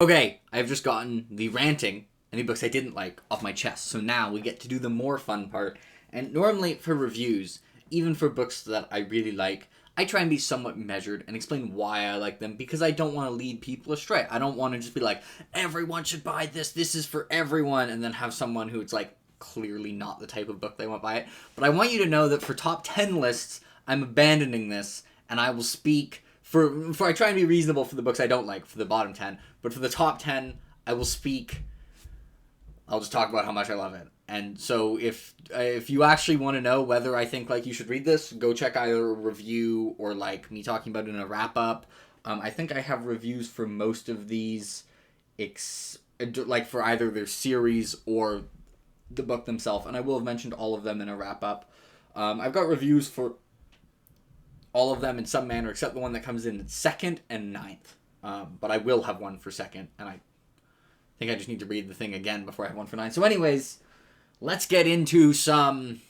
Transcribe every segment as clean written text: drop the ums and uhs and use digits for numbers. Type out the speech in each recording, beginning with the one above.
Okay, I've just gotten the ranting, any books I didn't like, off my chest. So now we get to do the more fun part. And normally for reviews, even for books that I really like, I try and be somewhat measured and explain why I like them, because I don't want to lead people astray. I don't want to just be like, everyone should buy this is for everyone, and then have someone who it's like clearly not the type of book they want to buy it. But I want you to know that for top 10 lists, I'm abandoning this, and I will speak for I try and be reasonable for the books I don't like for the bottom 10, but for the top 10, I will speak. I'll just talk about how much I love it. And so if you actually want to know whether I think like you should read this, go check either a review or like me talking about it in a wrap up. I think I have reviews for most of these, like for either their series or the book themselves, and I will have mentioned all of them in a wrap up. I've got reviews for all of them in some manner, except the one that comes in second and ninth. But I will have one for second, and I think I just need to read the thing again before I have one for 9. So anyways, let's get into some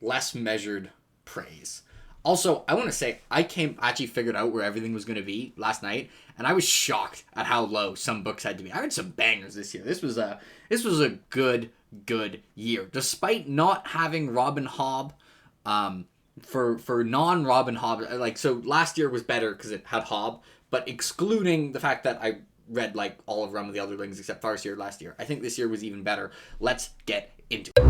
less measured praise. Also, I want to say, I actually figured out where everything was going to be last night, and I was shocked at how low some books had to be. I read some bangers this year. This was a good year. Despite not having Robin Hobb, for non-Robin Hobb, like, so last year was better because it had Hobb, but excluding the fact that I read like all of Realm of the Elderlings except Farseer last year, I think this year was even better. Let's get into it.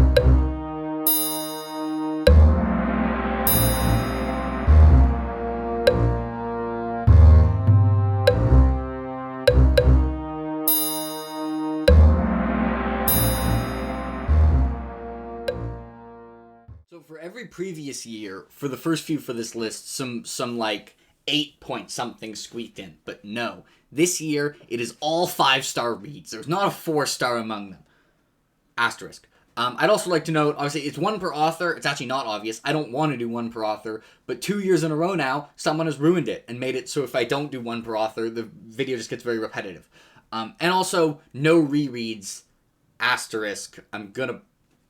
So for every previous year, for the first few for this list, some like 8 point something squeaked in. But no, this year it is all 5-star reads. There's not a 4-star among them. Asterisk. I'd also like to note, obviously, it's one per author. It's actually not obvious. I don't want to do one per author. But 2 years in a row now, someone has ruined it and made it so if I don't do one per author, the video just gets very repetitive. And also, no rereads. Asterisk. I'm going to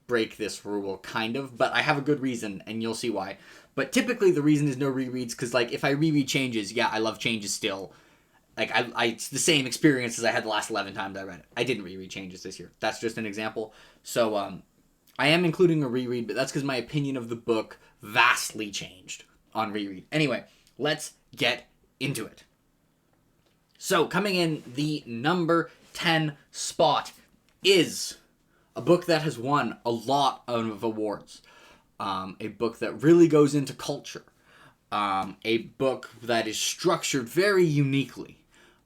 break this rule, kind of, but I have a good reason, and you'll see why. But typically the reason is no rereads, because like if I reread Changes, yeah, I love Changes still. Like it's the same experience as I had the last 11 times I read it. I didn't reread Changes this year. That's just an example. So I am including a reread, but that's because my opinion of the book vastly changed on reread. Anyway, let's get into it. So coming in the number 10 spot is a book that has won a lot of awards. A book that really goes into culture. A book that is structured very uniquely.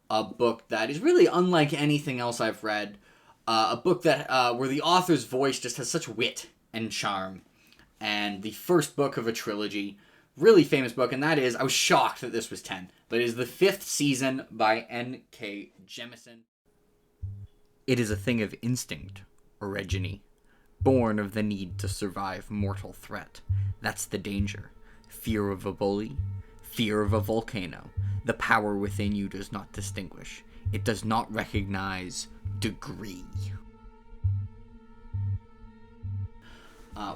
A book that is really unlike anything else I've read. A book that where the author's voice just has such wit and charm. And the first book of a trilogy. Really famous book, and that is, I was shocked that this was 10, but it is The Fifth Season by N.K. Jemisin. It is a thing of instinct, origine, born of the need to survive mortal threat. That's the danger. Fear of a bully, fear of a volcano. The power within you does not distinguish. It does not recognize degree.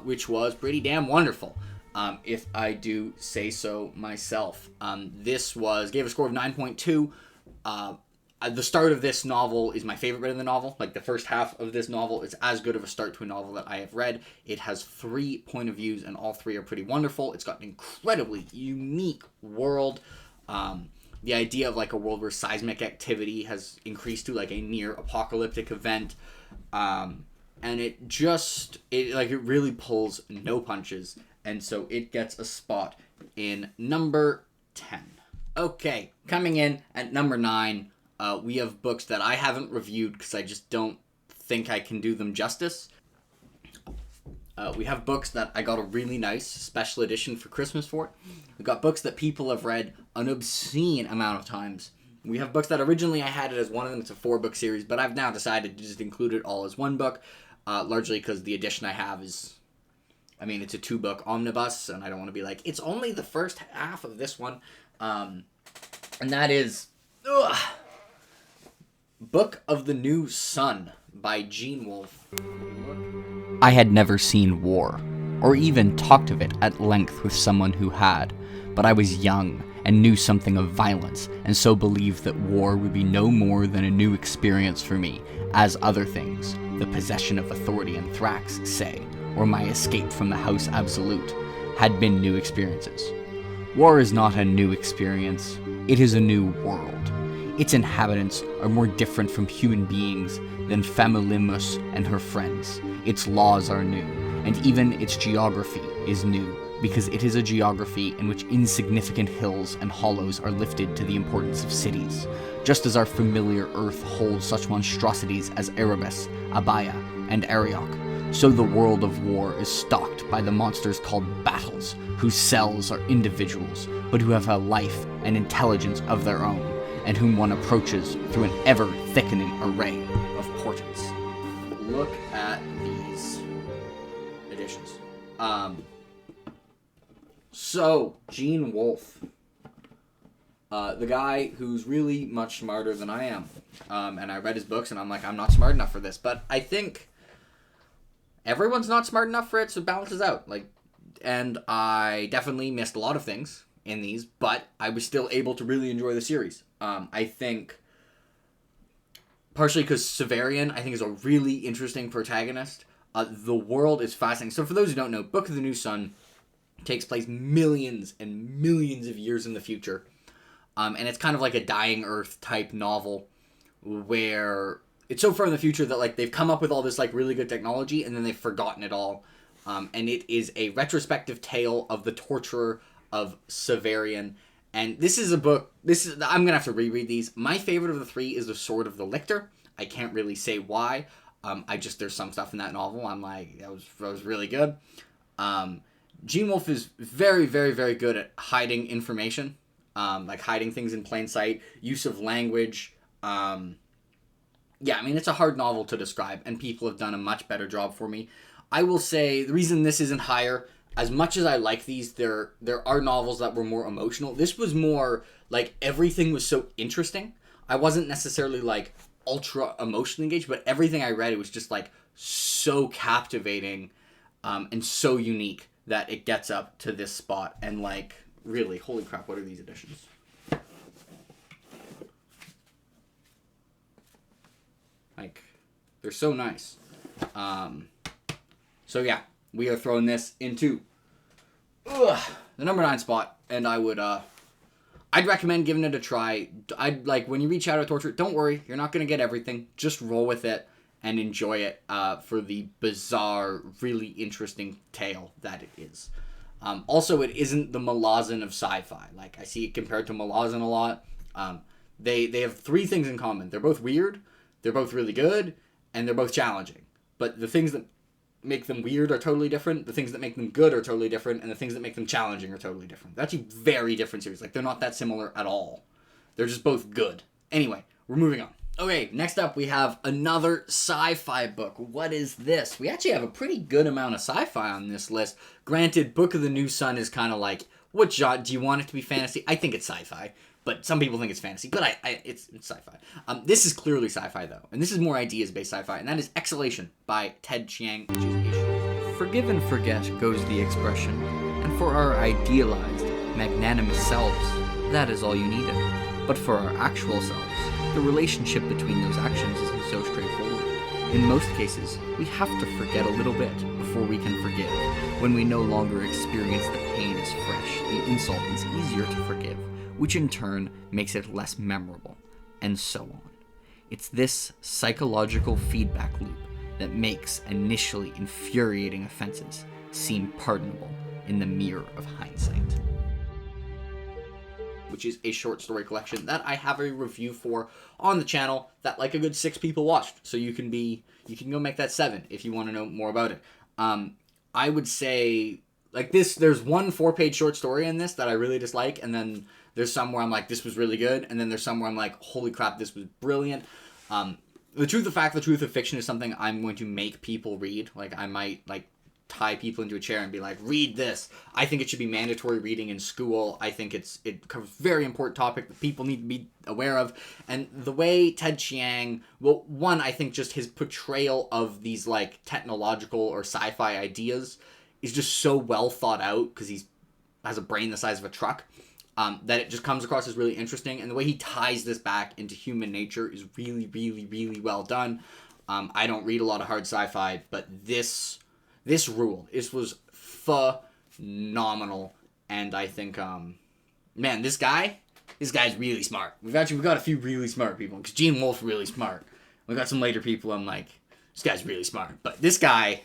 Which was pretty damn wonderful, if I do say so myself. This gave a score of 9.2. The start of this novel is my favorite bit of the novel. Like, the first half of this novel is as good of a start to a novel that I have read. It has 3 point of views, and all 3 are pretty wonderful. It's got an incredibly unique world. The idea of, like, a world where seismic activity has increased to, like, a near-apocalyptic event. And it really pulls no punches. And so it gets a spot in number 10. Okay, coming in at number 9... we have books that I haven't reviewed because I just don't think I can do them justice. We have books that I got a really nice special edition for Christmas for. We've got books that people have read an obscene amount of times. We have books that originally I had it as one of them. It's a 4-book series, but I've now decided to just include it all as one book, largely because the edition I have is, it's a 2-book omnibus, and I don't want to be like, it's only the first half of this one. And that is... Book of the New Sun by Gene Wolfe. I had never seen war, or even talked of it at length with someone who had, but I was young and knew something of violence, and so believed that war would be no more than a new experience for me, as other things, the possession of authority in Thrax, say, or my escape from the House Absolute, had been new experiences. War is not a new experience, it is a new world. Its inhabitants are more different from human beings than Famullimus and her friends. Its laws are new, and even its geography is new, because it is a geography in which insignificant hills and hollows are lifted to the importance of cities, just as our familiar Earth holds such monstrosities as Erebus, Abaya, and Ariok. So the world of war is stalked by the monsters called battles, whose cells are individuals, but who have a life and intelligence of their own, and whom one approaches through an ever-thickening array of portents. Look at these editions. So, Gene Wolfe, the guy who's really much smarter than I am, and I read his books, and I'm like, I'm not smart enough for this, but I think everyone's not smart enough for it, so it balances out. And I definitely missed a lot of things in these, but I was still able to really enjoy the series. I think partially because Severian, I think, is a really interesting protagonist. The world is fascinating. So for those who don't know, Book of the New Sun takes place millions and millions of years in the future. And it's kind of like a Dying Earth type novel where it's so far in the future that they've come up with all this really good technology and then they've forgotten it all. And it is a retrospective tale of the torturer of Severian. And this is a book, I'm going to have to reread these. My favorite of the three is The Sword of the Lictor. I can't really say why. There's some stuff in that novel I'm like, that was really good. Gene Wolfe is very, very, very good at hiding information, hiding things in plain sight, use of language. It's a hard novel to describe, and people have done a much better job for me. I will say the reason this isn't higher, as much as I like these, there are novels that were more emotional. This was more everything was so interesting. I wasn't necessarily ultra emotionally engaged, but everything I read, it was just so captivating and so unique that it gets up to this spot. And really, holy crap, what are these editions? They're so nice. So yeah, we are throwing this into the number 9 spot, and I'd recommend giving it a try. When you reach Shadow Torture, don't worry, you're not gonna get everything. Just roll with it and enjoy it for the bizarre, really interesting tale that it is. Also, it isn't the Malazan of sci-fi. I see it compared to Malazan a lot. They have 3 things in common. They're both weird, they're both really good, and they're both challenging. But the things that make them weird are totally different, the things that make them good are totally different, and the things that make them challenging are totally different. They're actually very different series. They're not that similar at all. They're just both good. Anyway, we're moving on. Okay, next up we have another sci-fi book. What is this? We actually have a pretty good amount of sci-fi on this list. Granted, Book of the New Sun is kind of what genre? Do you want it to be fantasy? I think it's sci-fi, but some people think it's fantasy, but it's sci-fi. This is clearly sci-fi, though, and this is more ideas-based sci-fi, and that is Exhalation by Ted Chiang, which is Forgive and forget goes the expression, and for our idealized, magnanimous selves, that is all you needed. But for our actual selves, the relationship between those actions isn't so straightforward. In most cases, we have to forget a little bit before we can forgive. When we no longer experience the pain as fresh, the insult is easier to forgive, which in turn makes it less memorable, and so on. It's this psychological feedback loop that makes initially infuriating offenses seem pardonable in the mirror of hindsight. Which is a short story collection that I have a review for on the channel that a good 6 people watched. So you can go make that 7 if you want to know more about it. I would say this, there's one 4-page short story in this that I really dislike, and then there's some where I'm this was really good, and then there's some where I'm holy crap, this was brilliant. The Truth of Fact, The Truth of Fiction is something I'm going to make people read. I might tie people into a chair and be read this. I think it should be mandatory reading in school. I think it covers a very important topic that people need to be aware of. And the way Ted Chiang, well, one, I think just his portrayal of these technological or sci-fi ideas is just so well thought out because he has a brain the size of a truck, that it just comes across as really interesting. And the way he ties this back into human nature is really, really, really well done. I don't read a lot of hard sci-fi, but this ruled. This was phenomenal. And I think, man, this guy's really smart. We've got a few really smart people, because Gene Wolfe's really smart. We got some later people I'm like, this guy's really smart. But this guy,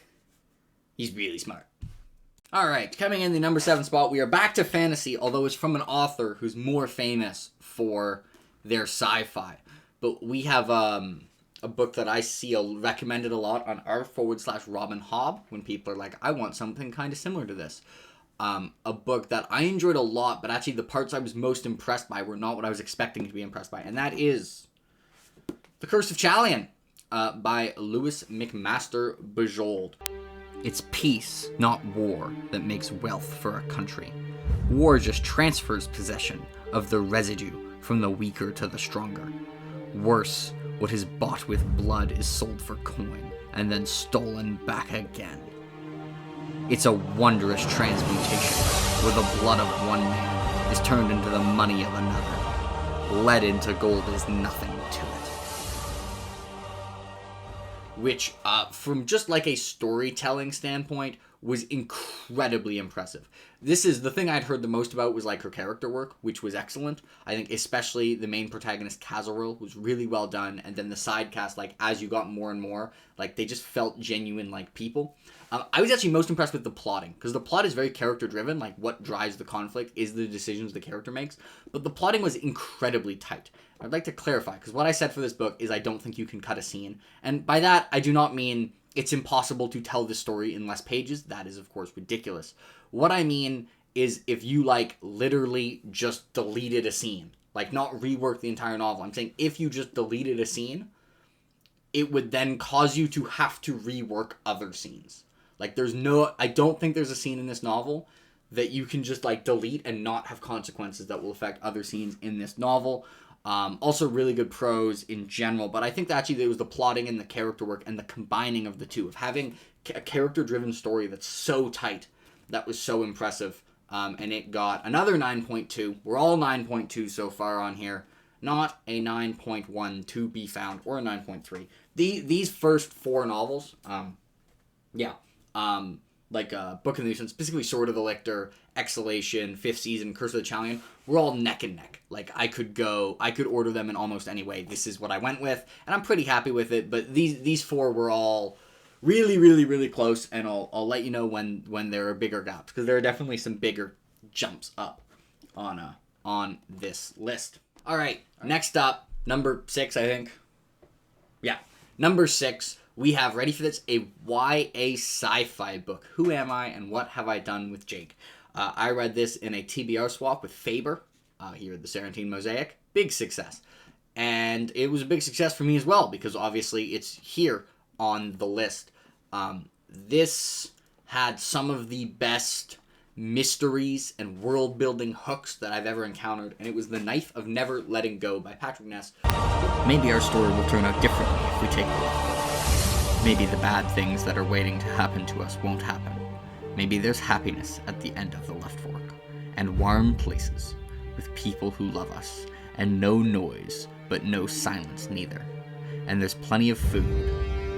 he's really smart. Alright, coming in the number 7 spot, we are back to fantasy, although it's from an author who's more famous for their sci-fi. But we have a book that I see recommended a lot on r/Robin Hobb, when people are like, I want something kind of similar to this. A book that I enjoyed a lot, but actually the parts I was most impressed by were not what I was expecting to be impressed by, and that is The Curse of Chalion, by Louis McMaster Bujold. It's peace, not war, that makes wealth for a country. War just transfers possession of the residue from the weaker to the stronger. Worse, what is bought with blood is sold for coin, and then stolen back again. It's a wondrous transmutation, where the blood of one man is turned into the money of another. Lead into gold is nothing to it. Which, from just like a storytelling standpoint, was incredibly impressive. This is the thing I'd heard the most about, was like her character work, which was excellent. I think especially the main protagonist, Kazaril, was really well done, and then the side cast, like, as you got more and more, like, they just felt genuine, like, people. I was actually most impressed with the plotting, because the plot is very character-driven. Like, what drives the conflict is the decisions the character makes, but the plotting was incredibly tight. I'd like to clarify, because what I said for this book is I don't think you can cut a scene, and by that, I do not mean it's impossible to tell this story in less pages. That is, of course, ridiculous. What I mean is if you, like, literally just deleted a scene, like, not rework the entire novel. I'm saying if you just deleted a scene, it would then cause you to have to rework other scenes. Like, I don't think there's a scene in this novel that you can just, like, delete and not have consequences that will affect other scenes in this novel. Also really good prose in general, but I think that actually it was the plotting and the character work and the combining of the two, of having a character-driven story that's so tight, that was so impressive. And it got another 9.2. We're all 9.2 so far on here. Not a 9.1 to be found, or a 9.3. These first 4 novels, like Book of the Nuisance, specifically Sword of the Lictor, Exhalation, 5th Season, Curse of the Chalion, we're all neck and neck. Like, I could order them in almost any way. This is what I went with, and I'm pretty happy with it, but these 4 were all really, really, really close, and I'll let you know when there are bigger gaps, because there are definitely some bigger jumps up on this list. Alright, next up, number 6, I think. Yeah, number 6. We have, ready for this, a YA sci-fi book. Who Am I and What Have I Done with Jake? I read this in a TBR swap with Faber, here at the Sarantine Mosaic. Big success. And it was a big success for me as well, because obviously it's here on the list. This had some of the best mysteries and world-building hooks that I've ever encountered, and it was The Knife of Never Letting Go by Patrick Ness. Maybe our story will turn out differently if we take a look. Maybe the bad things that are waiting to happen to us won't happen. Maybe there's happiness at the end of the left fork, and warm places with people who love us, and no noise, but no silence neither. And there's plenty of food,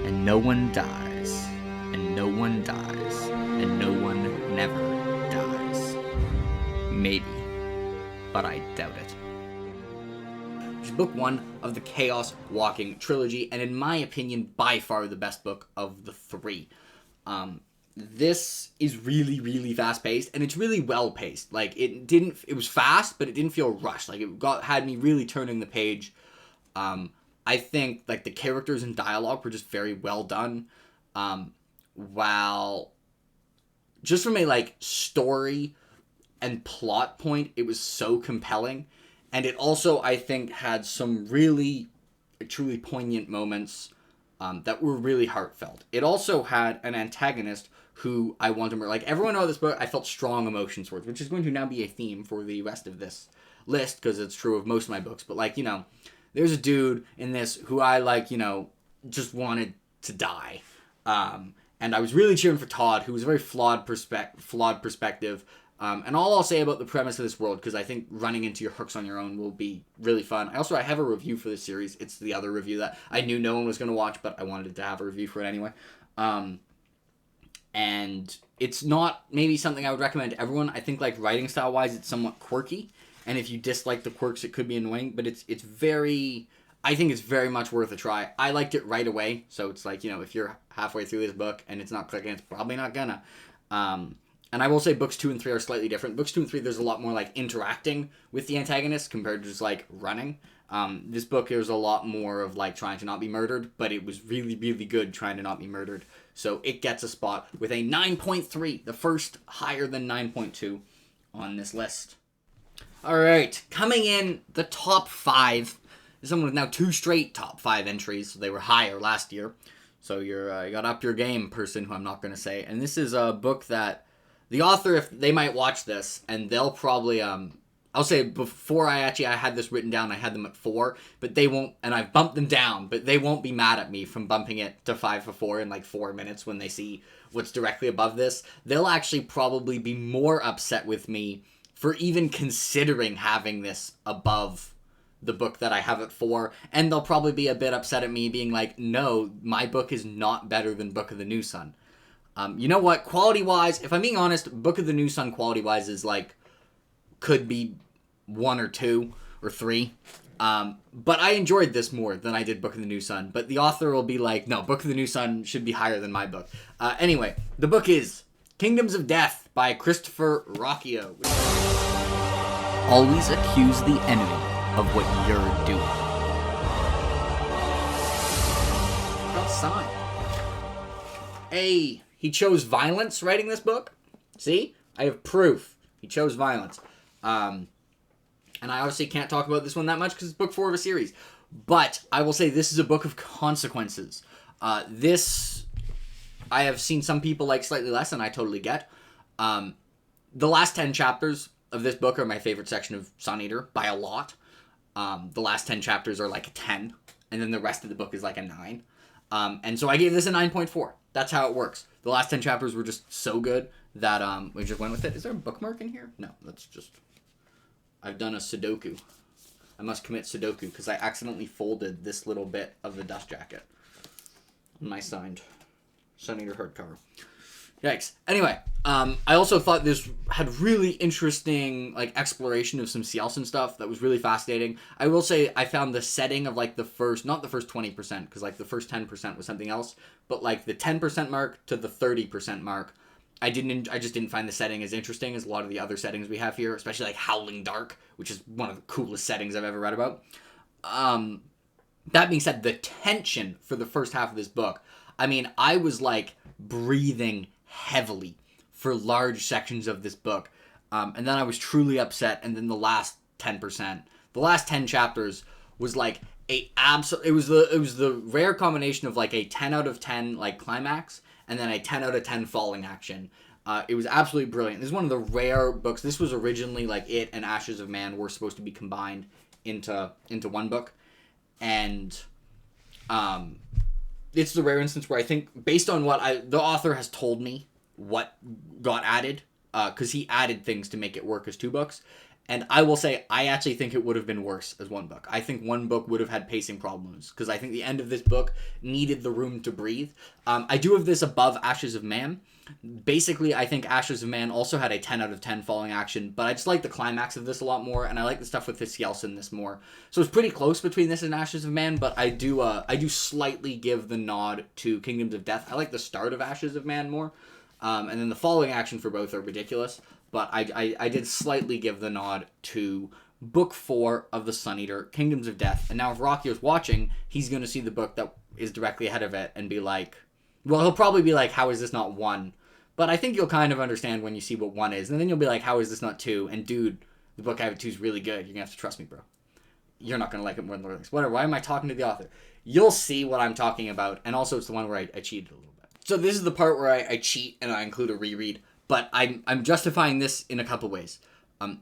and no one dies, and no one dies, and no one never dies. Maybe, but I doubt it. Which is book 1 of the Chaos Walking trilogy, and in my opinion, by far the best book of the 3. This is really, really fast-paced, and it's really well-paced. Like, it was fast, but it didn't feel rushed. Like, had me really turning the page. I think, like, the characters and dialogue were just very well done. While, just from a, like, story and plot point, it was so compelling. And it also, I think, had some really, truly poignant moments that were really heartfelt. It also had an antagonist who I want to murder. Like, everyone knows this book, I felt strong emotions towards, which is going to now be a theme for the rest of this list, because it's true of most of my books. But, like, there's a dude in this who I, like, just wanted to die. And And I was really cheering for Todd, who was a very flawed perspective. And all I'll say about the premise of this world, because I think running into your hooks on your own will be really fun. I have a review for this series. It's the other review that I knew no one was going to watch, but I wanted to have a review for it anyway. And it's not maybe something I would recommend to everyone. I think, like, writing style-wise, it's somewhat quirky. And if you dislike the quirks, it could be annoying. But it's very... I think it's very much worth a try. I liked it right away. So it's like, if you're halfway through this book and it's not clicking, it's probably not gonna. And I will say books 2 and 3 are slightly different. Books 2 and 3, there's a lot more, like, interacting with the antagonist compared to just, like, running. This book, there's a lot more of, like, trying to not be murdered, but it was really, really good trying to not be murdered. So it gets a spot with a 9.3, the first higher than 9.2 on this list. All right, coming in the top 5. Someone with now 2 straight top 5 entries. So they were higher last year. So you got up your game, person who I'm not going to say. And this is a book that the author, if they might watch this, and they'll probably, I'll say before I had this written down, I had them at 4, but they won't, and I've bumped them down, but they won't be mad at me from bumping it to 5 for 4 in like 4 minutes when they see what's directly above this. They'll actually probably be more upset with me for even considering having this above the book that I have at 4, and they'll probably be a bit upset at me being like, no, my book is not better than Book of the New Sun. You know what? Quality-wise, if I'm being honest, Book of the New Sun quality-wise is like, could be 1 or 2 or 3. But I enjoyed this more than I did Book of the New Sun. But the author will be like, no, Book of the New Sun should be higher than my book. Anyway, the book is Kingdoms of Death by Christopher Rocchio. Always accuse the enemy of what you're doing. Got signed. Hey. He chose violence writing this book. See? I have proof. He chose violence. And I obviously can't talk about this one that much because it's book 4 of a series. But I will say this is a book of consequences. This, I have seen some people like slightly less, and I totally get. The last 10 chapters of this book are my favorite section of Sun Eater by a lot. The last 10 chapters are like a 10, and then the rest of the book is like a 9. And so I gave this a 9.4. That's how it works. The last 10 chapters were just so good that we just went with it. Is there a bookmark in here? No, that's just... I've done a Sudoku. I must commit Sudoku because I accidentally folded this little bit of the dust jacket on my signed Sun Eater hardcover. Yikes. Anyway, I also thought this had really interesting like exploration of some Cielson stuff that was really fascinating. I will say I found the setting of like the first, not the first 20%, because like the first 10% was something else, but like the 10% mark to the 30% mark, I just didn't find the setting as interesting as a lot of the other settings we have here, especially like Howling Dark, which is one of the coolest settings I've ever read about. That being said, the tension for the first half of this book, I mean, I was like breathing heavily for large sections of this book. And then I was truly upset. And then the last 10%, the last 10 chapters was like it was the rare combination of like a 10 out of 10 like climax and then a 10 out of 10 falling action. It was absolutely brilliant. This is one of the rare books. This was originally like it and Ashes of Man were supposed to be combined into one book. And it's the rare instance where I think, based on what the author has told me, what got added, because he added things to make it work as 2 books. And I will say, I actually think it would have been worse as 1 book. I think 1 book would have had pacing problems, because I think the end of this book needed the room to breathe. I do have this above Ashes of Man. Basically, I think Ashes of Man also had a 10 out of 10 falling action, but I just like the climax of this a lot more, and I like the stuff with Cielson this more. So it's pretty close between this and Ashes of Man, but I do slightly give the nod to Kingdoms of Death. I like the start of Ashes of Man more, and then the falling action for both are ridiculous, but I did slightly give the nod to book 4 of the Sun Eater, Kingdoms of Death. And now if Rockio's watching, he's going to see the book that is directly ahead of it and be like, well, he'll probably be like, how is this not 1? But I think you'll kind of understand when you see what 1 is. And then you'll be like, how is this not 2? And dude, the book I have at 2 is really good. You're going to have to trust me, bro. You're not going to like it more than Lord of the Rings. Whatever, why am I talking to the author? You'll see what I'm talking about. And also, it's the one where I cheated a little bit. So this is the part where I cheat and I include a reread. But I'm justifying this in a couple ways.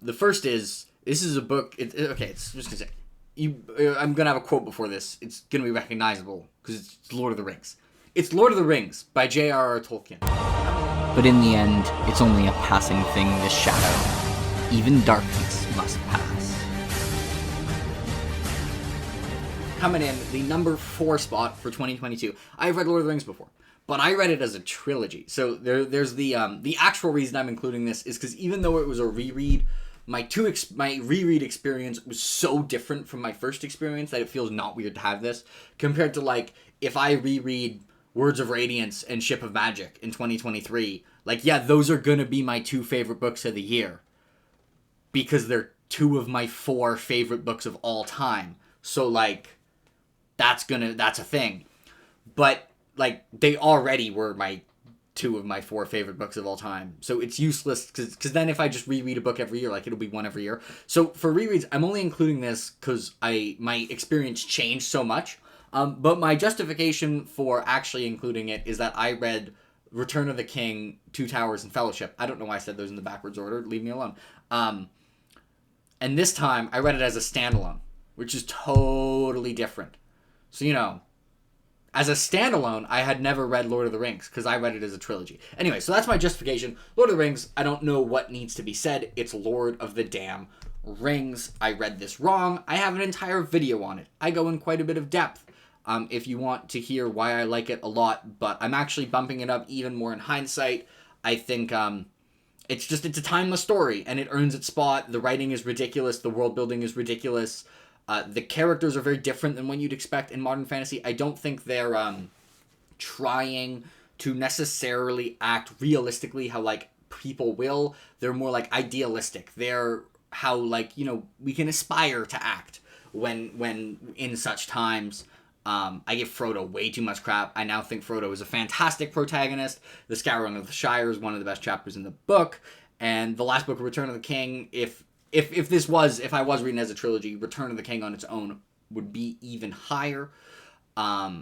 The first is, this is a book... okay, it's just going to say... I'm going to have a quote before this. It's going to be recognizable because it's Lord of the Rings. It's Lord of the Rings by J.R.R. Tolkien. But in the end, it's only a passing thing, this shadow. Even darkness must pass. Coming in, the number 4 spot for 2022. I've read Lord of the Rings before, but I read it as a trilogy. So there's the actual reason I'm including this is because even though it was a reread, my reread experience was so different from my first experience that it feels not weird to have this, compared to like if I reread Words of Radiance and Ship of Magic in 2023. Like, yeah, those are gonna be my 2 favorite books of the year, because they're 2 of my 4 favorite books of all time. So like, that's a thing. But like, they already were my 2 of my 4 favorite books of all time. So it's useless, because then if I just reread a book every year, like, it'll be one every year. So for rereads, I'm only including this because my experience changed so much. But my justification for actually including it is that I read Return of the King, Two Towers, and Fellowship. I don't know why I said those in the backwards order. Leave me alone. And this time, I read it as a standalone, which is totally different. So, you know, as a standalone, I had never read Lord of the Rings, because I read it as a trilogy. Anyway, so that's my justification. Lord of the Rings, I don't know what needs to be said. It's Lord of the damn Rings. I read this wrong. I have an entire video on it. I go in quite a bit of depth. If you want to hear why I like it a lot, but I'm actually bumping it up even more in hindsight. I think it's a timeless story, and it earns its spot. The writing is ridiculous. The world building is ridiculous. The characters are very different than what you'd expect in modern fantasy. I don't think they're trying to necessarily act realistically how, like, people will. They're more, like, idealistic. They're how, like, you know, we can aspire to act when in such times. I give Frodo way too much crap. I now think Frodo is a fantastic protagonist. The Scouring of the Shire is one of the best chapters in the book. And the last book, Return of the King, if I was reading as a trilogy, Return of the King on its own would be even higher. Yeah,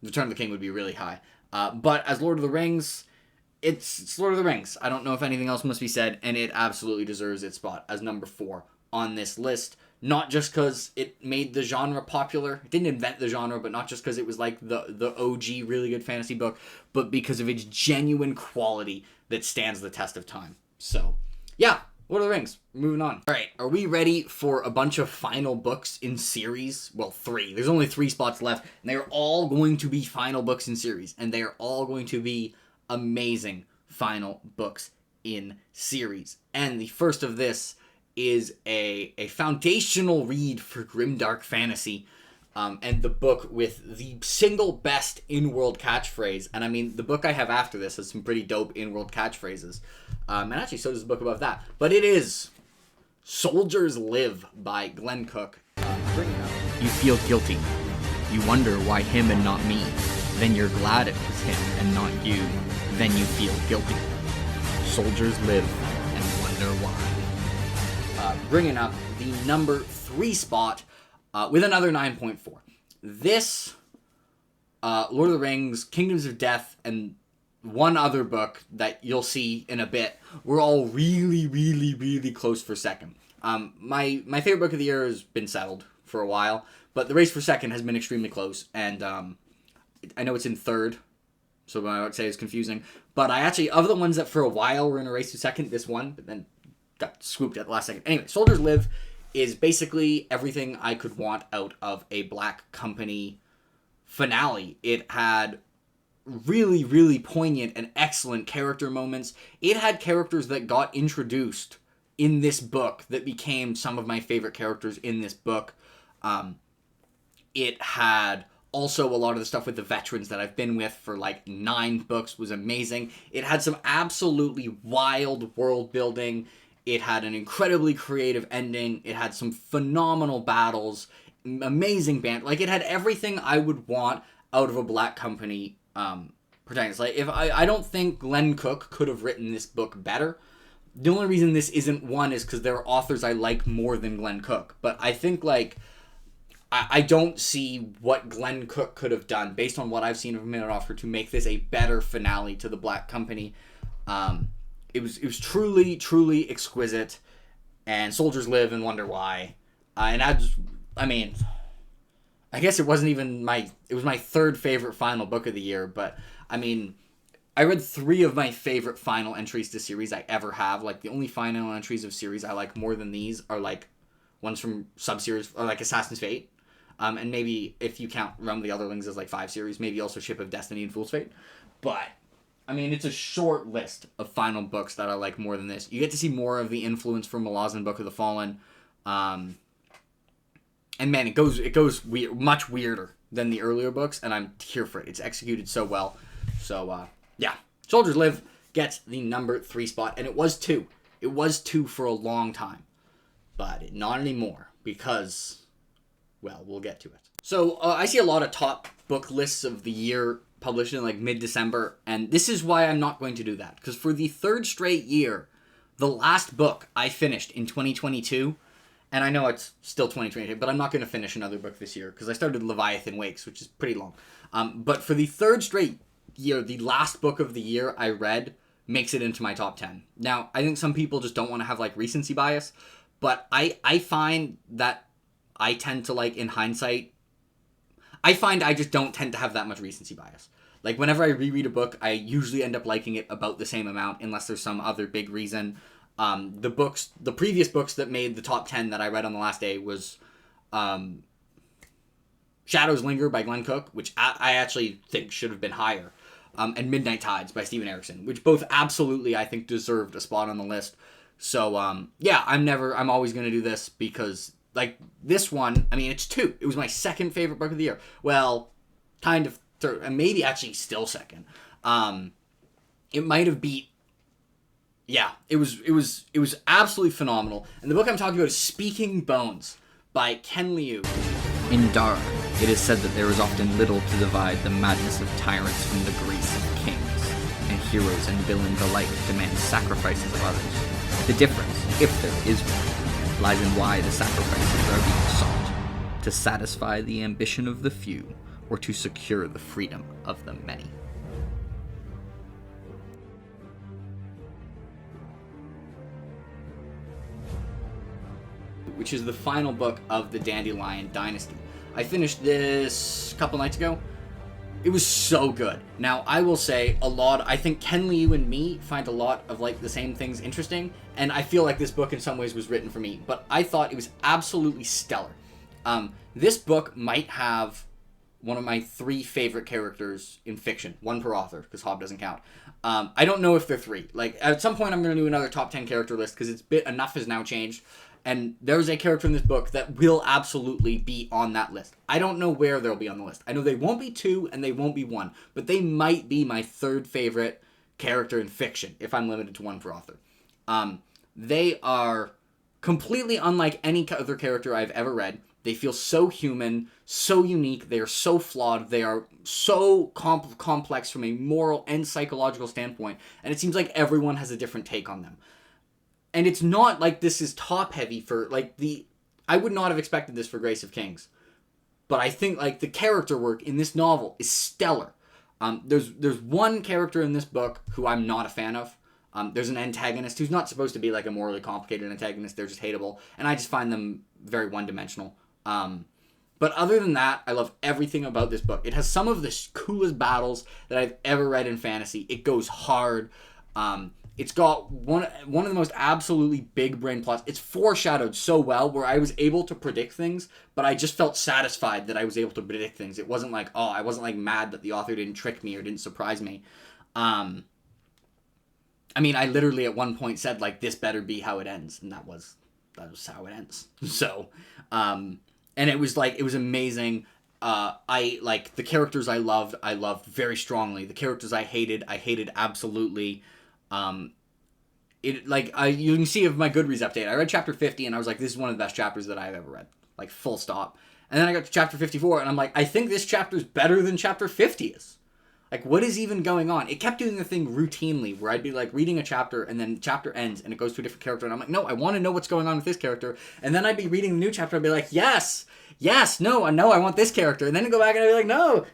Return of the King would be really high. But as Lord of the Rings, it's Lord of the Rings. I don't know if anything else must be said, and it absolutely deserves its spot as number 4 on this list. Not just because it made the genre popular. It didn't invent the genre, but not just because it was like the OG really good fantasy book, but because of its genuine quality that stands the test of time. So, yeah, Lord of the Rings. Moving on. All right, are we ready for a bunch of final books in series? Well, 3. There's only 3 spots left, and they're all going to be final books in series, and they are all going to be amazing final books in series. And the first of this is a foundational read for grimdark fantasy, and the book with the single best in-world catchphrase. And I mean, the book I have after this has some pretty dope in-world catchphrases, and actually so does the book above that. But it is Soldiers Live by Glenn Cook. You feel guilty. You wonder why him and not me. Then you're glad it was him and not you. Then you feel guilty. Soldiers live and wonder why. Bringing up the number 3 spot with another 9.4. This, Lord of the Rings, Kingdoms of Death, and one other book that you'll see in a bit were all really, really, really close for second. My favorite book of the year has been settled for a while, but the race for second has been extremely close, and I know it's in third, so I would say it's confusing. But I actually, of the ones that for a while were in a race to second, this one, but then got swooped at the last second. Anyway, Soldiers Live is basically everything I could want out of a Black Company finale. It had really, really poignant and excellent character moments. It had characters that got introduced in this book that became some of my favorite characters in this book. It had also a lot of the stuff with the veterans that I've been with for like 9 books was amazing. It had some absolutely wild world building. It had an incredibly creative ending. It had some phenomenal battles, amazing band. Like, it had everything I would want out of a Black Company protagonist. Like, if I don't think Glenn Cook could have written this book better. The only reason this isn't one is because there are authors I like more than Glenn Cook. But I think, like, I don't see what Glenn Cook could have done based on what I've seen of him in an offer to make this a better finale to the Black Company. It was truly, truly exquisite, and Soldiers Live and Wonder Why. And I I guess it wasn't even it was my third favorite final book of the year, but I mean, I read 3 of my favorite final entries to series I ever have. Like, the only final entries of series I like more than these are, like, ones from sub-series, or, like, Assassin's Fate. And maybe, if you count Realm of the Otherlings as, like, 5 series, maybe also Ship of Destiny and Fool's Fate. But, I mean, it's a short list of final books that I like more than this. You get to see more of the influence from Malazan Book of the Fallen. And, man, it goes much weirder than the earlier books, and I'm here for it. It's executed so well. So, yeah, Soldiers Live gets the number 3 spot, and it was 2. It was 2 for a long time, but not anymore because, well, we'll get to it. So I see a lot of top book lists of the year published in like mid-December, and this is why I'm not going to do that, because for the 3rd straight year, the last book I finished in 2022, and I know it's still 2022, but I'm not going to finish another book this year because I started Leviathan Wakes, which is pretty long. But for the 3rd straight year, the last book of the year I read makes it into my top 10. Now, I think some people just don't want to have like recency bias, but I find that I tend to, like, in hindsight, I find I just don't tend to have that much recency bias. Like, whenever I reread a book, I usually end up liking it about the same amount, unless there's some other big reason. The previous books that made the top 10 that I read on the last day was Shadows Linger by Glenn Cook, which I actually think should have been higher, and Midnight Tides by Steven Erikson, which both absolutely, I think, deserved a spot on the list. So, yeah, I'm always going to do this because, like, this one, I mean, it's 2. It was my 2nd favorite book of the year. Well, kind of third, and maybe actually still 2nd. It might have beat, yeah, it was absolutely phenomenal. And the book I'm talking about is Speaking Bones by Ken Liu. In Dara, it is said that there is often little to divide the madness of tyrants from the grace of kings, and heroes and villains alike demand sacrifices of others. The difference, if there is one, lies in why the sacrifices are being sought: to satisfy the ambition of the few, or to secure the freedom of the many. Which is the final book of the Dandelion Dynasty. I finished this a couple nights ago. It was so good. Now, I will say I think Ken Liu and me find a lot of, like, the same things interesting, and I feel like this book in some ways was written for me, but I thought it was absolutely stellar. This book might have one of my 3 favorite characters in fiction, 1 per author, because Hobb doesn't count. I don't know if they're 3. Like, at some point I'm going to do another top 10 character list, because enough has now changed. And there's a character in this book that will absolutely be on that list. I don't know where they'll be on the list. I know they won't be 2 and they won't be 1, but they might be my 3rd favorite character in fiction if I'm limited to 1 per author. They are completely unlike any other character I've ever read. They feel so human, so unique. They are so flawed. They are so complex from a moral and psychological standpoint. And it seems like everyone has a different take on them. And it's not like this is top heavy for, like, I would not have expected this for Grace of Kings. But I think, like, the character work in this novel is stellar. There's one character in this book who I'm not a fan of. There's an antagonist who's not supposed to be, like, a morally complicated antagonist. They're just hateable. And I just find them very one-dimensional. But other than that, I love everything about this book. It has some of the coolest battles that I've ever read in fantasy. It goes hard. It's got one of the most absolutely big brain plots. It's foreshadowed so well where I was able to predict things, but I just felt satisfied that I was able to predict things. It wasn't like, I wasn't like mad that the author didn't trick me or didn't surprise me. I mean, I literally at one point said, like, this better be how it ends, and that was how it ends. So, and it was amazing. I like the characters I loved very strongly. The characters I hated absolutely. You can see of my Goodreads update, I read chapter 50 and I was like, this is one of the best chapters that I've ever read. Like, full stop. And then I got to chapter 54 and I'm like, I think this chapter is better than chapter 50 is. Like, what is even going on? It kept doing the thing routinely where I'd be, like, reading a chapter and then the chapter ends and it goes to a different character and I'm like, no, I want to know what's going on with this character. And then I'd be reading the new chapter and I'd be like, yes, no, I want this character. And then I'd go back and I'd be like, no,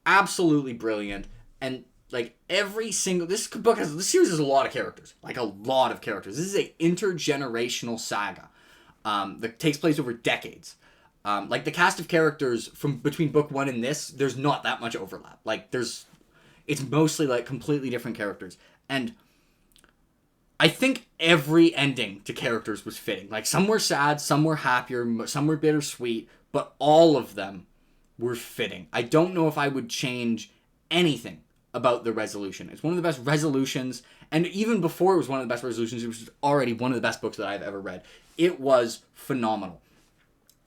absolutely brilliant. And, like, this series has a lot of characters. Like, a lot of characters. This is an intergenerational saga that takes place over decades. Like, the cast of characters from between book 1 and this, there's not that much overlap. Like, it's mostly, like, completely different characters. And I think every ending to characters was fitting. Like, some were sad, some were happier, some were bittersweet, but all of them were fitting. I don't know if I would change anything about the resolution. It's one of the best resolutions, and even before it was one of the best resolutions, it was already one of the best books that I've ever read. It was phenomenal.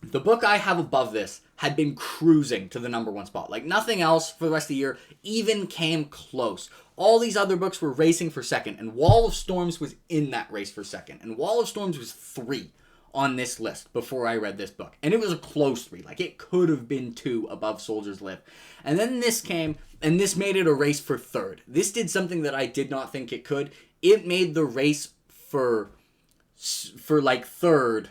The book I have above this had been cruising to the number 1 spot. Like, nothing else for the rest of the year even came close. All these other books were racing for second, and Wall of Storms was in that race for second. And Wall of Storms was 3 on this list before I read this book. And it was a close 3. Like, it could have been 2 above Soldiers Live. And then this came, and this made it a race for third. This did something that I did not think it could. It made the race for like, third.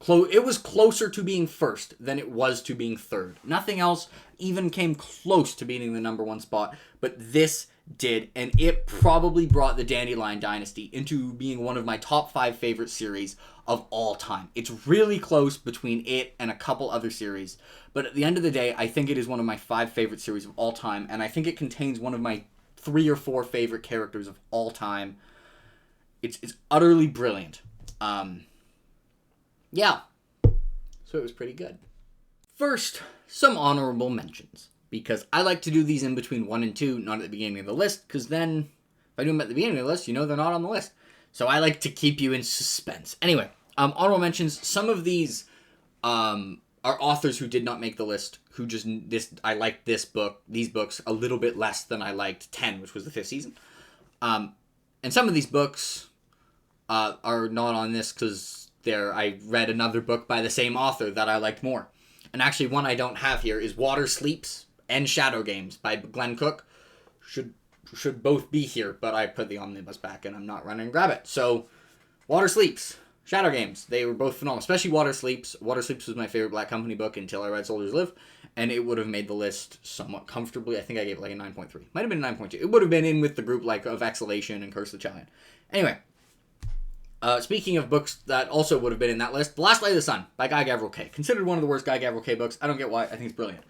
It was closer to being first than it was to being third. Nothing else even came close to beating the number 1 spot, but this did, and it probably brought the Dandelion Dynasty into being one of my top 5 favorite series of all time. It's really close between it and a couple other series, but at the end of the day, I think it is one of my 5 favorite series of all time, and I think it contains one of my 3 or 4 favorite characters of all time. It's utterly brilliant. Yeah, so it was pretty good. First, some honorable mentions, because I like to do these in between 1 and 2, not at the beginning of the list, because then if I do them at the beginning of the list, you know they're not on the list. So I like to keep you in suspense. Anyway, honorable mentions, some of these are authors who did not make the list, who I liked these books a little bit less than I liked 10, which was the 5th season. And some of these books are not on this because I read another book by the same author that I liked more. And actually, one I don't have here is Water Sleeps and Shadow Games by Glenn Cook. Should both be here, but I put the omnibus back and I'm not running to grab it. So, Water Sleeps, Shadow Games, they were both phenomenal. Especially Water Sleeps. Water Sleeps was my favorite Black Company book until I read Soldiers Live, and it would have made the list somewhat comfortably. I think I gave it like a 9.3. Might have been a 9.2. It would have been in with the group like of Exhalation and Curse of the Chalion. Anyway. Speaking of books that also would have been in that list, The Last Light of the Sun by Guy Gavriel Kay. Considered one of the worst Guy Gavriel Kay books. I don't get why. I think it's brilliant.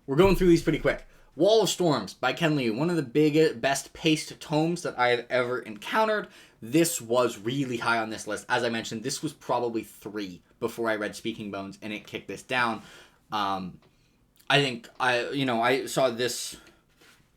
We're going through these pretty quick. Wall of Storms by Ken Liu. One of the best paced tomes that I have ever encountered. This was really high on this list. As I mentioned, this was probably 3 before I read Speaking Bones, and it kicked this down. I think I saw this.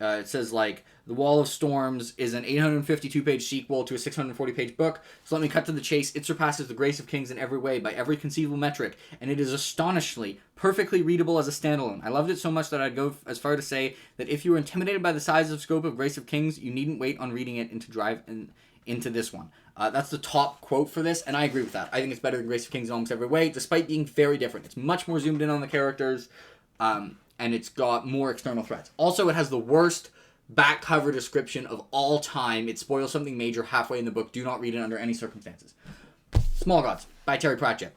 It says like, The Wall of Storms is an 852-page sequel to a 640-page book, so let me cut to the chase. It surpasses The Grace of Kings in every way, by every conceivable metric, and it is astonishingly, perfectly readable as a standalone. I loved it so much that I'd go as far to say that if you were intimidated by the size of scope of Grace of Kings, you needn't wait on reading it to drive into this one. That's the top quote for this, and I agree with that. I think it's better than Grace of Kings in almost every way, despite being very different. It's much more zoomed in on the characters, and it's got more external threats. Also, it has the worst back cover description of all time. It spoils something major halfway in the book. Do not read it under any circumstances. Small Gods by Terry Pratchett.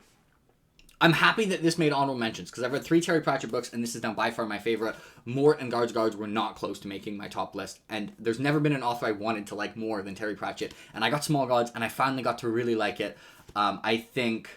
I'm happy that this made honorable mentions, because I've read 3 Terry Pratchett books, and this is now by far my favorite. Mort and Guards were not close to making my top list, and there's never been an author I wanted to like more than Terry Pratchett, and I got Small Gods, and I finally got to really like it. I think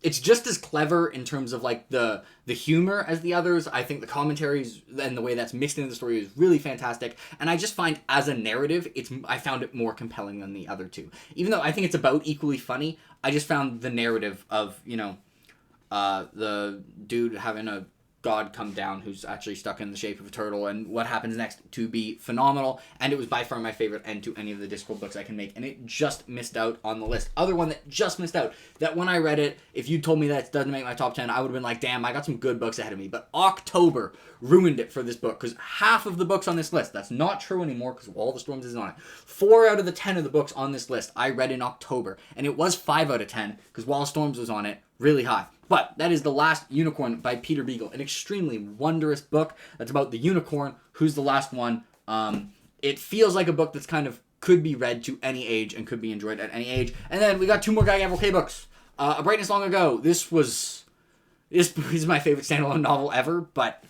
it's just as clever in terms of like the humor as the others. I think the commentaries and the way that's mixed into the story is really fantastic. And I just find as a narrative, I found it more compelling than the other 2. Even though I think it's about equally funny, I just found the narrative of, the dude having a god come down who's actually stuck in the shape of a turtle and what happens next to be phenomenal, and it was by far my favorite end to any of the Discworld books I can make, and it just missed out on the list. Other one that just missed out, that when I read it, if you told me that it doesn't make my top 10, I would have been like, damn, I got some good books ahead of me, but October ruined it for this book, because half of the books on this list, that's not true anymore because Wall of the Storms isn't on it, 4 out of the 10 of the books on this list I read in October, and it was 5 out of 10 because Wall of Storms was on it, really high. But that is The Last Unicorn by Peter Beagle, an extremely wondrous book that's about the unicorn who's the last one. It feels like a book that's kind of could be read to any age and could be enjoyed at any age. And then we got 2 more Guy Gavriel Kay books. A Brightness Long Ago. This is my favorite standalone novel ever, but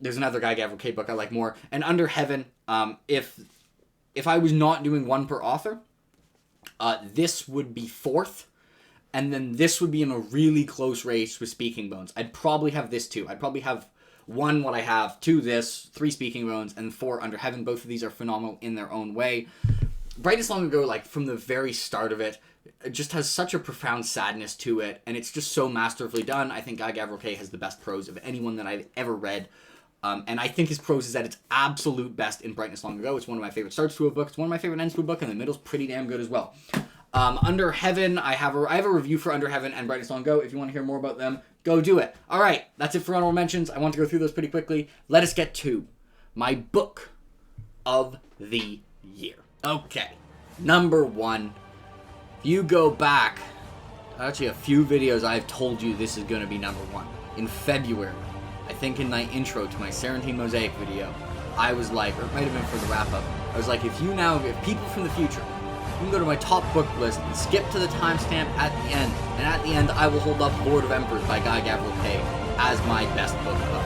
there's another Guy Gavriel Kay book I like more. And Under Heaven, if I was not doing one per author, this would be 4th. and then this would be in a really close race with Speaking Bones. I'd probably have this too. I'd probably have 1 what I have, 2 this, 3 Speaking Bones, and 4 Under Heaven. Both of these are phenomenal in their own way. Brightest Long Ago, like, from the very start of it just has such a profound sadness to it, and it's just so masterfully done. I think Guy Gavriel has the best prose of anyone that I've ever read. And I think his prose is at its absolute best in Brightness Long Ago. It's one of my favorite starts to a book. It's one of my favorite ends to a book, and the middle's pretty damn good as well. Under Heaven, I have a review for Under Heaven and Brightness Long Ago. If you want to hear more about them, go do it. All right, that's it for honorable mentions. I want to go through those pretty quickly. Let us get to my book of the year. Okay, number 1. If you go back, actually a few videos, I've told you this is going to be number 1. In February, I think in my intro to my Serentine Mosaic video, I was like, or it might have been for the wrap-up, I was like, if people from the future, you can go to my top book list and skip to the timestamp at the end, and at the end I will hold up Lord of Emperors by Guy Gavriel as my best book of.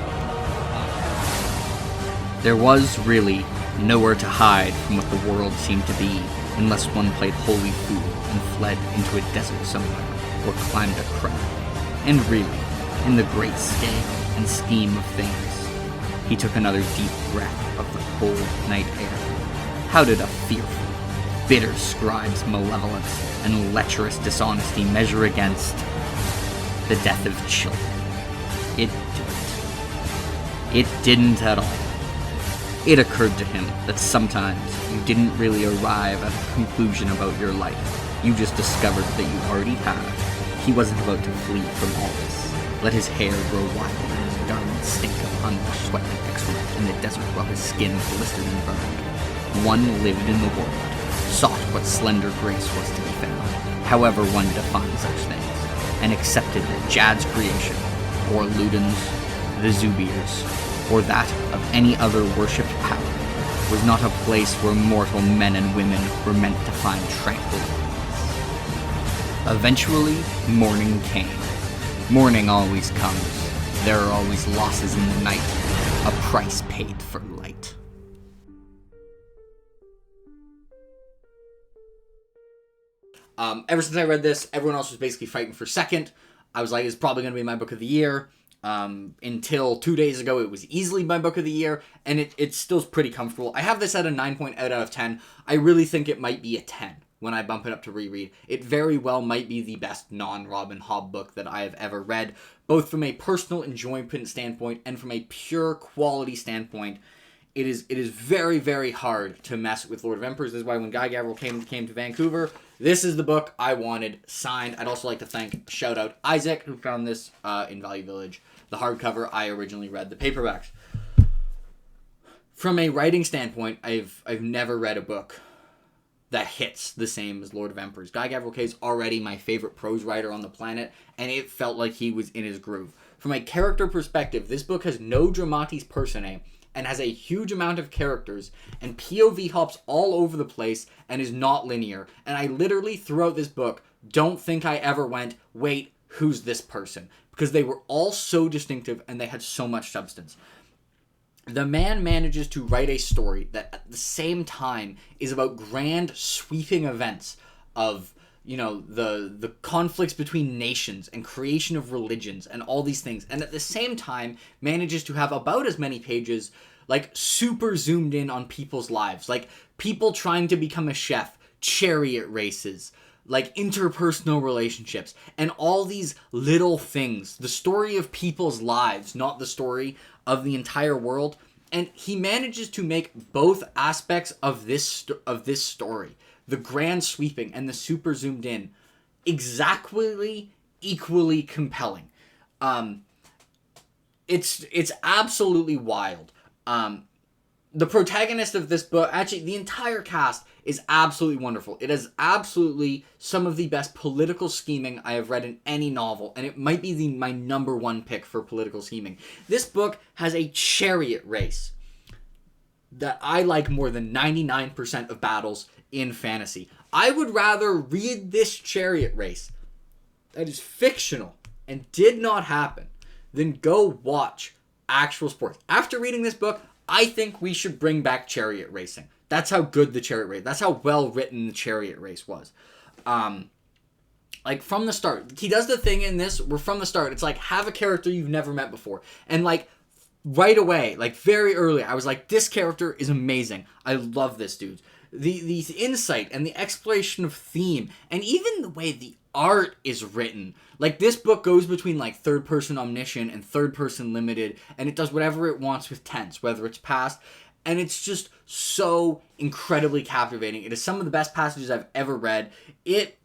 There was really nowhere to hide from what the world seemed to be, unless one played holy fool and fled into a desert somewhere, or climbed a crag. And really, in the great scale and scheme of things, he took another deep breath of the cold night air. How did a fearful, bitter scribe's malevolence and lecherous dishonesty measure against the death of children? It didn't. It didn't at all. It occurred to him that sometimes you didn't really arrive at a conclusion about your life. You just discovered that you already had. He wasn't about to flee from all this. Let his hair grow wild and his garments stink of unwashed sweat and excrement in the desert while his skin blistered and burned. One lived in the world, sought what slender grace was to be found, however one defined such things, and accepted that Jad's creation, or Ludin's, the Zubirs, or that of any other worshipped power, was not a place where mortal men and women were meant to find tranquil peace. Eventually, morning came. Morning always comes. There are always losses in the night, a price paid for light. Ever since I read this, everyone else was basically fighting for second. I was like, it's probably going to be my book of the year. Until 2 days ago, it was easily my book of the year, and it still is pretty comfortable. I have this at a 9.8 out of 10. I really think it might be a 10 when I bump it up to reread. It very well might be the best non-Robin Hobb book that I have ever read, both from a personal enjoyment standpoint and from a pure quality standpoint. It is very, very hard to mess with Lord of Emperors. This is why when Guy Gavriel came to Vancouver, this is the book I wanted signed. I'd also like to shout out Isaac, who found this in Value Village. The hardcover, I originally read the paperbacks. From a writing standpoint, I've never read a book that hits the same as Lord of Emperors. Guy Gavriel is already my favorite prose writer on the planet, and it felt like he was in his groove. From a character perspective, this book has no dramatis personae, and has a huge amount of characters, and POV hops all over the place, and is not linear. And I literally, throughout this book, don't think I ever went, wait, who's this person? Because they were all so distinctive, and they had so much substance. The man manages to write a story that at the same time is about grand, sweeping events of, you know, the conflicts between nations and creation of religions and all these things. And at the same time manages to have about as many pages, like, super zoomed in on people's lives. Like, people trying to become a chef, chariot races, like, interpersonal relationships, and all these little things. The story of people's lives, not the story of the entire world. And he manages to make both aspects of this story, the grand sweeping and the super zoomed in, exactly equally compelling. It's absolutely wild. The protagonist of this book, actually the entire cast, is absolutely wonderful. It is absolutely some of the best political scheming I have read in any novel, and it might be my number one pick for political scheming. This book has a chariot race that I like more than 99% of battles in fantasy. I would rather read this chariot race that is fictional and did not happen than go watch actual sports. After reading this book, I think we should bring back chariot racing. That's how good the chariot race, that's how well written the chariot race was. Like, from the start. He does the thing in this where from the start, it's like, have a character you've never met before. And, like, right away, like, very early, I was like, this character is amazing. I love this dude. The insight and the exploration of theme, and even the way the art is written. Like, this book goes between, like, third-person omniscient and third-person limited, and it does whatever it wants with tense, whether it's past. And it's just so incredibly captivating. It is some of the best passages I've ever read. It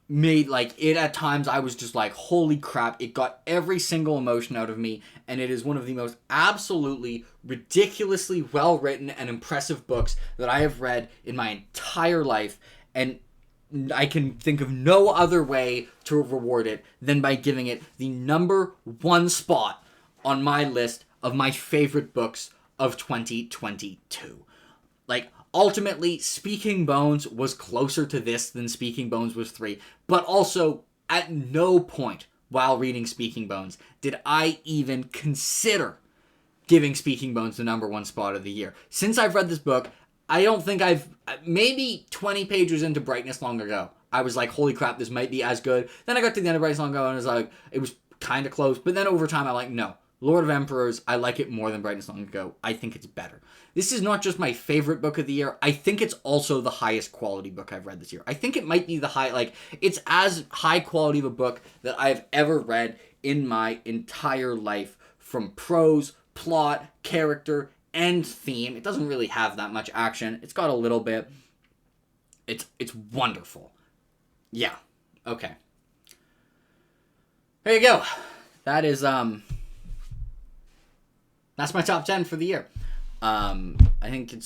made, like, it at times I was just like, holy crap, it got every single emotion out of me, and it is one of the most absolutely ridiculously well written and impressive books that I have read in my entire life, and I can think of no other way to reward it than by giving it the number 1 spot on my list of my favorite books of 2022. Like, ultimately, Speaking Bones was closer to this than Speaking Bones was 3, but also, at no point while reading Speaking Bones did I even consider giving Speaking Bones the number 1 spot of the year. Since I've read this book, I don't think maybe 20 pages into Brightness long ago, I was like, holy crap, this might be as good. Then I got to the end of Brightness long ago, and it was kind of close, but then over time, I'm like, no. Lord of Emperors, I like it more than Brightness long ago. I think it's better. This is not just my favorite book of the year. I think it's also the highest quality book I've read this year. I think it might be it's as high quality of a book that I've ever read in my entire life, from prose, plot, character, and theme. It doesn't really have that much action. It's got a little bit. It's wonderful. Yeah. Okay. There you go. That is, that's my top 10 for the year. I think you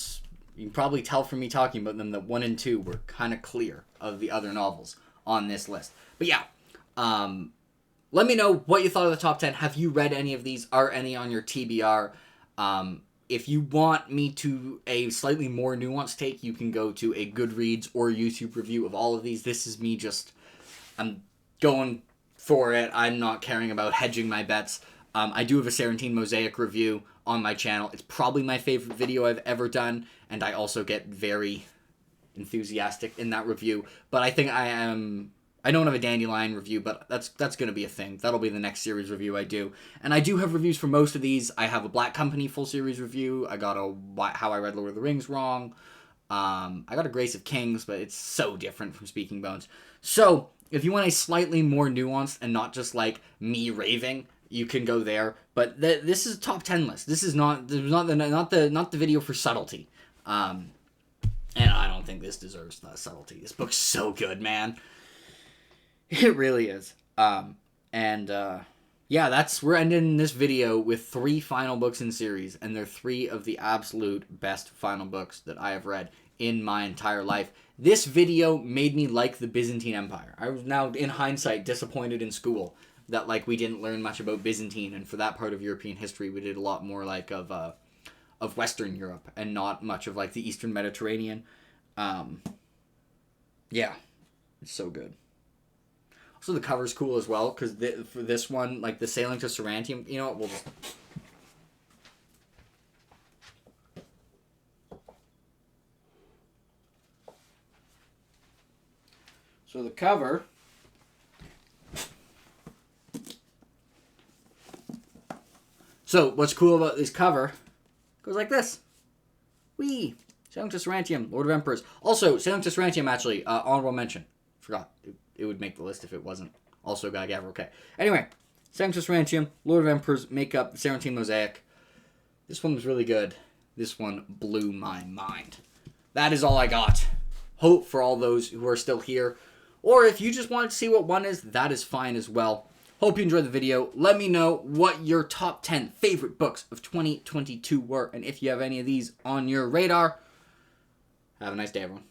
can probably tell from me talking about them that 1 and 2 were kind of clear of the other novels on this list. But yeah, let me know what you thought of the top 10. Have you read any of these? Are any on your TBR? If you want me to a slightly more nuanced take, you can go to a Goodreads or YouTube review of all of these. This is me I'm going for it. I'm not caring about hedging my bets. I do have a Serentine Mosaic review on my channel. It's probably my favorite video I've ever done, and I also get very enthusiastic in that review. But I think I don't have a Dandelion review, but that's going to be a thing. That'll be the next series review I do. And I do have reviews for most of these. I have a Black Company full series review. I got a How I Read Lord of the Rings wrong. I got a Grace of Kings, but it's so different from Speaking Bones. So, if you want a slightly more nuanced and not just like me raving, you can go there. But this is a top 10 list. This is not the video for subtlety. And I don't think this deserves the subtlety. This book's so good, man. It really is. Yeah, we're ending this video with 3 final books in series, and they're 3 of the absolute best final books that I have read in my entire life. This video made me like the Byzantine Empire. I was now, in hindsight, disappointed in school that we didn't learn much about Byzantine, and for that part of European history, we did a lot more of Western Europe and not much of the Eastern Mediterranean. Yeah, it's so good. Also, the cover's cool as well, because for this one, the Sailing to Sarantium, you know what, we'll just... So the cover... So, what's cool about this cover goes like this. Whee! Sailing to Sarantium, Lord of Emperors. Also, Sailing to Sarantium, actually, honorable mention. Forgot. It would make the list if it wasn't. Also, Guy Gavra, okay. Anyway, Sailing to Sarantium, Lord of Emperors, make up the Serentine Mosaic. This one was really good. This one blew my mind. That is all I got. Hope for all those who are still here. Or if you just wanted to see what one is, that is fine as well. Hope you enjoyed the video. Let me know what your top 10 favorite books of 2022 were. And if you have any of these on your radar, have a nice day, everyone.